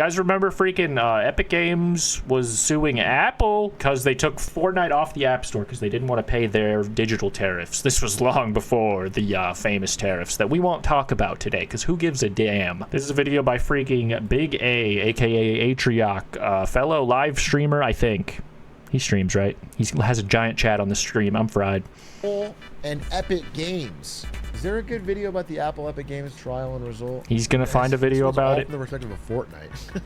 guys remember freaking Epic Games was suing Apple because they took Fortnite off the App Store because they didn't want to pay their digital tariffs. This was long before the famous tariffs that we won't talk about today because who gives a damn? This is a video by freaking Big A, aka Atrioc, fellow live streamer, I think. He streams, right? He has a giant chat on the stream. I'm fried. And Epic Games. Is there a good video about the Apple Epic Games trial and result? He's gonna find a video about it. From the perspective of Fortnite.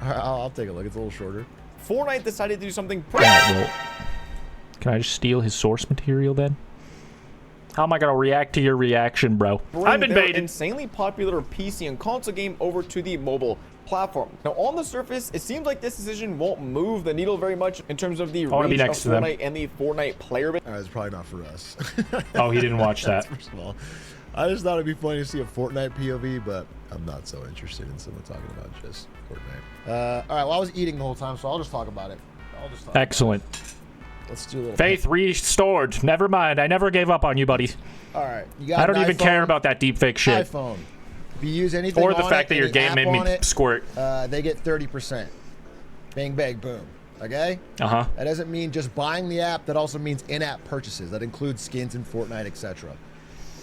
All right, I'll take a look. It's a little shorter. Fortnite decided to do something. Well, can I just steal his source material then? How am I gonna react to your reaction, bro? I've been baited. Insanely popular PC and console game over to the mobile platform. Now, on the surface, it seems like this decision won't move the needle very much in terms of the reach of Fortnite and the Fortnite player base. It's probably not for us. Oh, he didn't watch that. First of all, I just thought it'd be funny to see a Fortnite POV, but I'm not so interested in someone talking about just Fortnite. All right, well, I was eating the whole time, so I'll just talk about it. Excellent. Let's do a little faith restored. Never mind. I never gave up on you, buddy. All right. You got I don't even care about that deepfake shit. iPhone. If you use anything or the on fact that your game made me squirt. They get 30%. Bang, bang, boom. Okay? Uh-huh. That doesn't mean just buying the app. That also means in-app purchases. That includes skins in Fortnite, etc.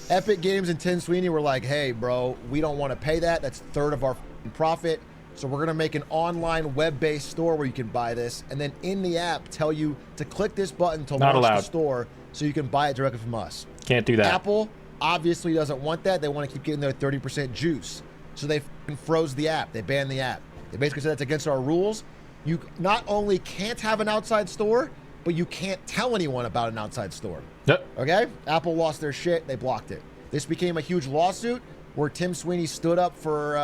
Epic Games and Tim Sweeney were like, hey, bro, we don't want to pay that. That's a third of our profit. So we're going to make an online web-based store where you can buy this. And then in the app, tell you to click this button to launch the store so you can buy it directly from us. Can't do that. Apple obviously doesn't want that. They want to keep getting their 30% juice. So they froze the app. They banned the app. They basically said that's against our rules. You not only can't have an outside store, but you can't tell anyone about an outside store. Yep. Okay? Apple lost their shit. They blocked it. This became a huge lawsuit where Tim Sweeney stood up for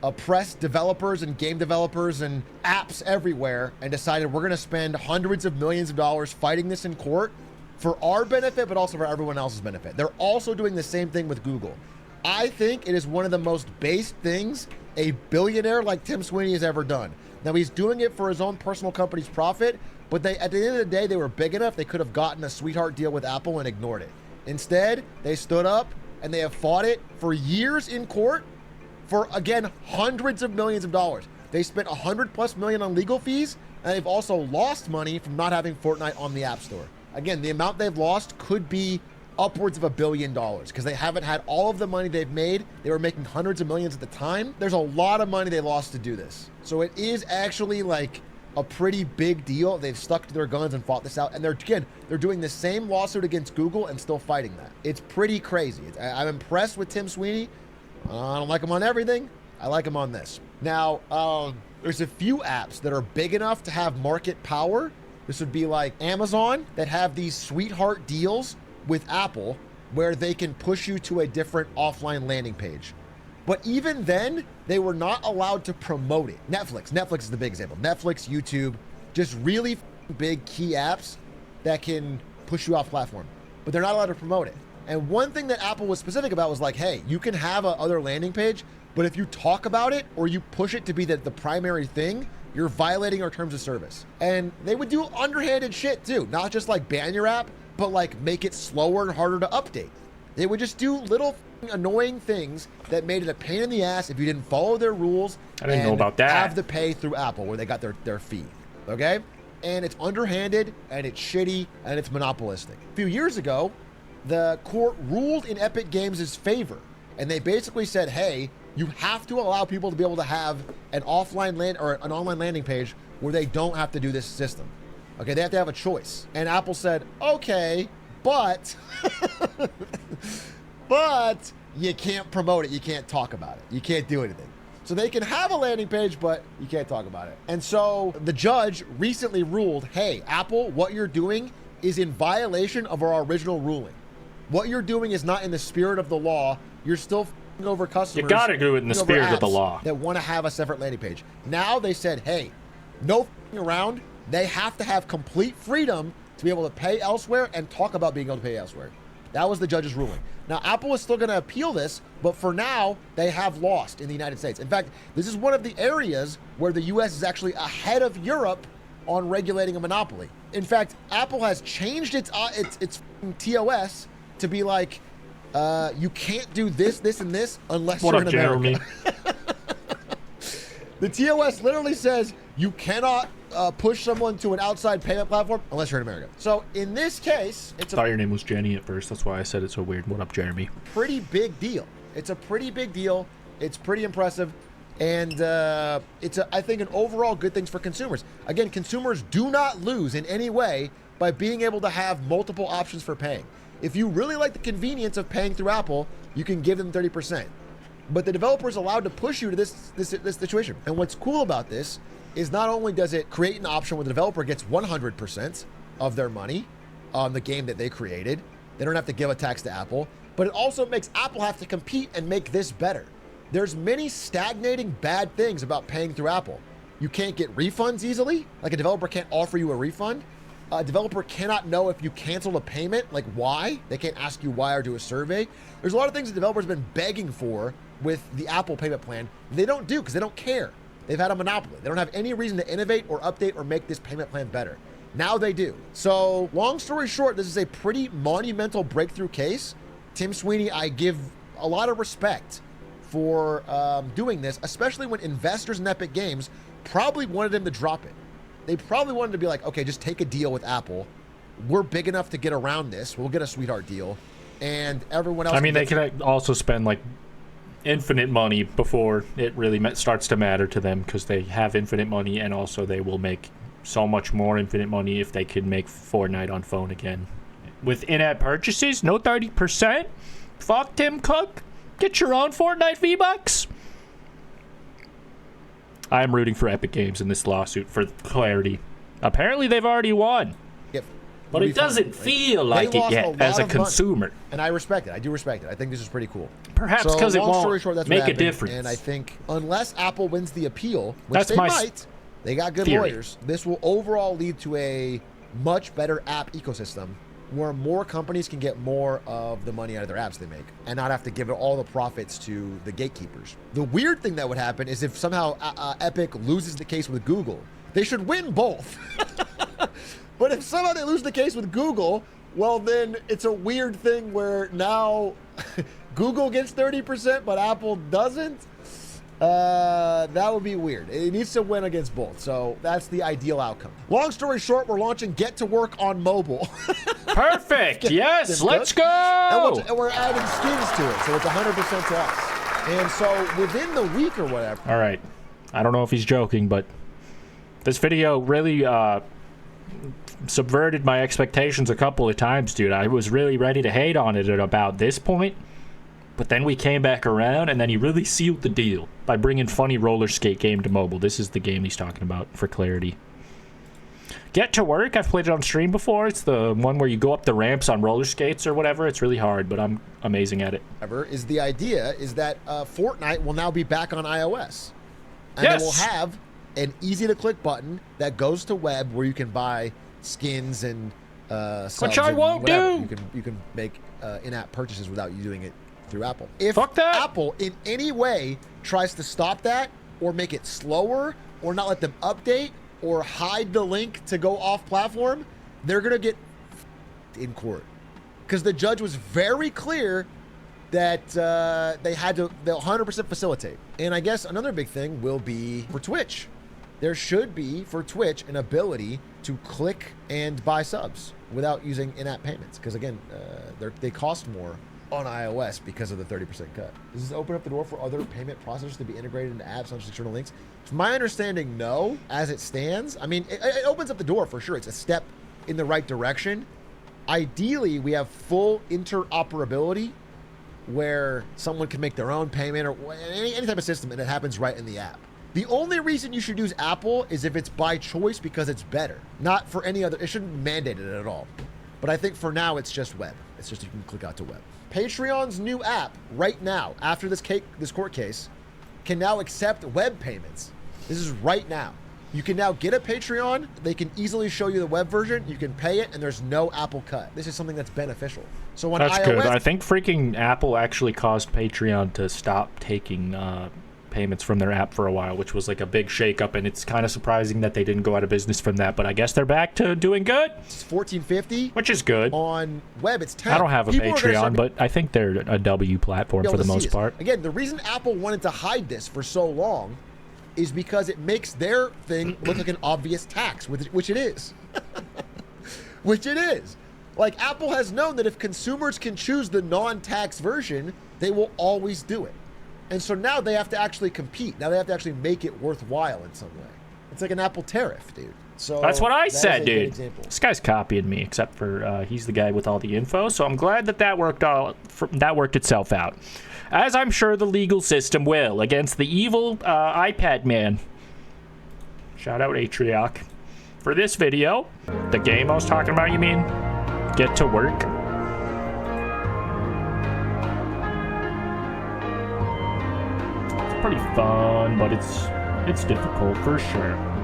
oppressed developers and game developers and apps everywhere and decided we're going to spend hundreds of millions of dollars fighting this in court for our benefit, but also for everyone else's benefit. They're also doing the same thing with Google. I think it is one of the most base things a billionaire like Tim Sweeney has ever done. Now, he's doing it for his own personal company's profit, but at the end of the day, they were big enough they could have gotten a sweetheart deal with Apple and ignored it. Instead, they stood up and they have fought it for years in court for, again, hundreds of millions of dollars. They spent $100+ million on legal fees, and they've also lost money from not having Fortnite on the App Store. Again, the amount they've lost could be upwards of $1 billion because they haven't had all of the money they've made. They were making hundreds of millions at the time. There's a lot of money they lost to do this. So it is actually like a pretty big deal. They've stuck to their guns and fought this out. And they're doing the same lawsuit against Google and still fighting that. It's pretty crazy. I'm impressed with Tim Sweeney. I don't like him on everything. I like him on this. Now, there's a few apps that are big enough to have market power. This would be like Amazon that have these sweetheart deals with Apple where they can push you to a different offline landing page. But even then, they were not allowed to promote it. Netflix is the big example. Netflix, YouTube, just really big key apps that can push you off platform, but they're not allowed to promote it. And one thing that Apple was specific about was like, hey, you can have a other landing page, but if you talk about it or you push it to be the primary thing, you're violating our terms of service. And they would do underhanded shit too, not just like ban your app, but like make it slower and harder to update. They would just do little annoying things that made it a pain in the ass if you didn't follow their rules. I didn't know about that. Have to pay through Apple where they got their fee, okay? And it's underhanded and it's shitty and it's monopolistic. A few years ago, the court ruled in Epic Games' favor, and they basically said, hey, you have to allow people to be able to have an offline land or an online landing page where they don't have to do this system. Okay, they have to have a choice. And Apple said, okay, but but you can't promote it. You can't talk about it. You can't do anything. So they can have a landing page, but you can't talk about it. And so the judge recently ruled, hey, Apple, what you're doing is in violation of our original ruling. What you're doing is not in the spirit of the law. You're still f***ing over customers. You gotta do it in the spirit of the law. That want to have a separate landing page. Now they said, hey, no f***ing around. They have to have complete freedom to be able to pay elsewhere and talk about being able to pay elsewhere. That was the judge's ruling. Now, Apple is still going to appeal this, but for now, they have lost in the United States. In fact, this is one of the areas where the U.S. is actually ahead of Europe on regulating a monopoly. In fact, Apple has changed its TOS to be like, you can't do this, this, and this unless you're in America. The TOS literally says you cannot push someone to an outside payment platform unless you're in America. So in this case, it's I thought your name was Jenny at first. That's why I said it's so weird. What up, Jeremy? Pretty big deal. It's a pretty big deal. It's pretty impressive. And it's, I think, an overall good thing for consumers. Again, consumers do not lose in any way by being able to have multiple options for paying. If you really like the convenience of paying through Apple, you can give them 30%. But the developer is allowed to push you to this situation. And what's cool about this is not only does it create an option where the developer gets 100% of their money on the game that they created. They don't have to give a tax to Apple, but it also makes Apple have to compete and make this better. There's many stagnating bad things about paying through Apple. You can't get refunds easily. Like a developer can't offer you a refund. A developer cannot know if you canceled a payment, like why. They can't ask you why or do a survey. There's a lot of things the developers have been begging for with the Apple payment plan. They don't do because they don't care. They've had a monopoly. They don't have any reason to innovate or update or make this payment plan better. Now they do. So long story short, this is a pretty monumental breakthrough case. Tim Sweeney, I give a lot of respect for doing this, especially when investors in Epic Games probably wanted him to drop it. They probably wanted to be like, okay, just take a deal with Apple. We're big enough to get around this. We'll get a sweetheart deal. And everyone else... I mean, they can also spend, like, infinite money before it really starts to matter to them because they have infinite money, and also they will make so much more infinite money if they can make Fortnite on phone again. With in-app purchases, no 30%? Fuck Tim Cook. Get your own Fortnite V-Bucks. I am rooting for Epic Games in this lawsuit for clarity. Apparently, they've already won. Yep. But it doesn't feel like it yet as a consumer. And I respect it. I do respect it. I think this is pretty cool. Perhaps because it won't make a difference. And I think unless Apple wins the appeal, which they might, they got good lawyers, this will overall lead to a much better app ecosystem where more companies can get more of the money out of their apps they make and not have to give all the profits to the gatekeepers. The weird thing that would happen is if somehow Epic loses the case with Google. They should win both. But if somehow they lose the case with Google, well, then it's a weird thing where now Google gets 30%, but Apple doesn't. That would be weird. It needs to win against both. So that's the ideal outcome. Long story short, we're launching Get to Work on mobile. Perfect. Yes, let's go. And we're adding skins to it. So it's 100% to us. And so within the week or whatever. All right. I don't know if he's joking, but this video really subverted my expectations a couple of times, dude. I was really ready to hate on it at about this point. But then we came back around, and then he really sealed the deal by bringing funny roller skate game to mobile. This is the game he's talking about, for clarity. Get to Work, I've played it on stream before. It's the one where you go up the ramps on roller skates or whatever. It's really hard, but I'm amazing at it. The idea is that Fortnite will now be back on iOS. And it will have an easy-to-click button that goes to web where you can buy skins and subs. Which I won't do. You can make in-app purchases without you doing it through Apple. If Fuck that. Apple in any way tries to stop that or make it slower or not let them update or hide the link to go off platform, they're going to get in court. Because the judge was very clear that they'll 100% facilitate. And I guess another big thing will be for Twitch. There should be, for Twitch, an ability to click and buy subs without using in-app payments. Because again, they cost more on iOS because of the 30% cut. Does this open up the door for other payment processors to be integrated into apps, not just external links? From my understanding, no, as it stands. I mean, it opens up the door for sure. It's a step in the right direction. Ideally, we have full interoperability where someone can make their own payment or any type of system, and it happens right in the app. The only reason you should use Apple is if it's by choice because it's better, not for any other. It shouldn't mandate it at all. But I think for now, it's just web. It's just you can click out to web. Patreon's new app right now, after this court case, can now accept web payments. This is right now. You can now get a Patreon. They can easily show you the web version. You can pay it, and there's no Apple cut. This is something that's beneficial. So when that's good. I think freaking Apple actually caused Patreon to stop taking payments from their app for a while, which was like a big shakeup, and it's kind of surprising that they didn't go out of business from that. But I guess they're back to doing good. It's $14.50, which is good. On web, it's $10. I don't have a Patreon, but I think they're a W platform for the most part. Again, the reason Apple wanted to hide this for so long is because it makes their thing look like an obvious tax, which it is. Which it is. Like, Apple has known that if consumers can choose the non-tax version, they will always do it. And so now they have to actually compete. Now they have to actually make it worthwhile in some way. It's like an Apple tariff, dude. So that's what I said, is a good dude. example. This guy's copying me, except for he's the guy with all the info. So I'm glad that worked itself out, as I'm sure the legal system will against the evil iPad man. Shout out Atrioc. For this video, the game I was talking about, you mean? Get to work. It's pretty fun, but it's difficult for sure.